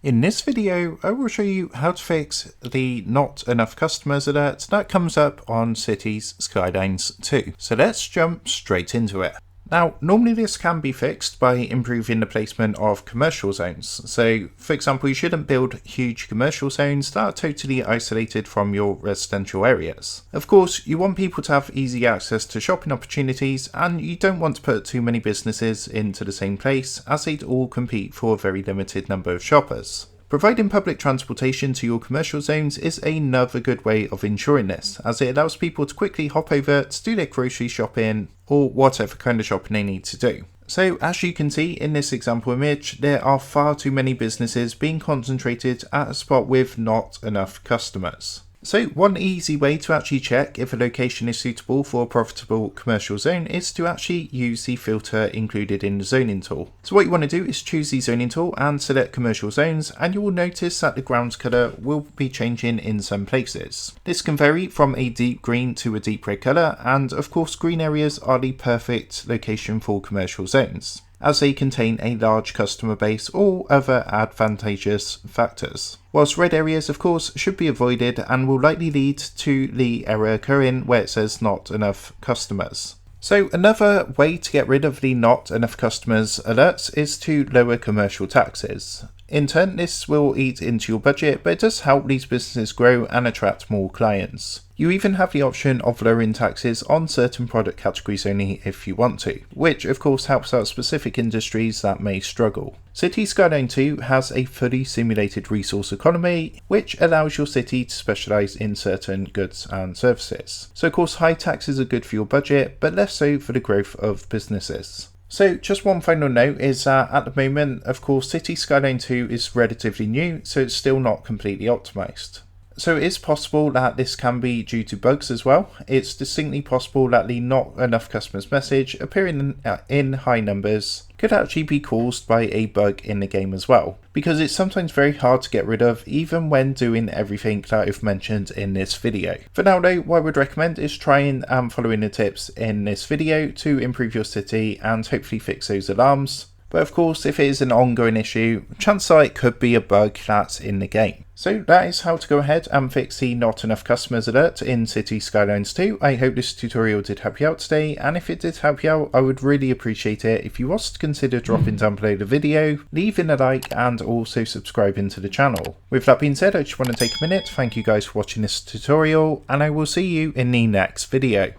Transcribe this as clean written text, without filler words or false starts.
In this video, I will show you how to fix the not enough customers alert that comes up on Cities Skylines 2. So let's jump straight into it. Now, normally this can be fixed by improving the placement of commercial zones. So, for example, you shouldn't build huge commercial zones that are totally isolated from your residential areas. Of course, you want people to have easy access to shopping opportunities, and you don't want to put too many businesses into the same place, as they'd all compete for a very limited number of shoppers. Providing public transportation to your commercial zones is another good way of ensuring this, as it allows people to quickly hop over to do their grocery shopping or whatever kind of shopping they need to do. So as you can see in this example image, there are far too many businesses being concentrated at a spot with not enough customers. So one easy way to actually check if a location is suitable for a profitable commercial zone is to actually use the filter included in the zoning tool. So what you want to do is choose the zoning tool and select commercial zones, and you will notice that the ground colour will be changing in some places. This can vary from a deep green to a deep red colour, and of course green areas are the perfect location for commercial zones, as they contain a large customer base or other advantageous factors. Whilst red areas of course should be avoided and will likely lead to the error occurring where it says not enough customers. So another way to get rid of the not enough customers alerts is to lower commercial taxes. In turn, this will eat into your budget, but it does help these businesses grow and attract more clients. You even have the option of lowering taxes on certain product categories only if you want to, which of course helps out specific industries that may struggle. City Skyline 2 has a fully simulated resource economy, which allows your city to specialise in certain goods and services. So of course high taxes are good for your budget, but less so for the growth of businesses. So just one final note is that at the moment, of course, City Skyline 2 is relatively new, so it's still not completely optimised. So it is possible that this can be due to bugs as well. It's distinctly possible that the not enough customers message appearing in high numbers could actually be caused by a bug in the game as well, because it's sometimes very hard to get rid of even when doing everything that I've mentioned in this video. For now though, what I would recommend is trying and following the tips in this video to improve your city and hopefully fix those alarms. But of course, if it is an ongoing issue, chances are it could be a bug that's in the game. So that is how to go ahead and fix the not enough customers alert in City Skylines 2. I hope this tutorial did help you out today, and if it did help you out, I would really appreciate it if you was to consider dropping down below the video, leaving a like, and also subscribing to the channel. With that being said, I just want to take a minute to thank you guys for watching this tutorial, and I will see you in the next video.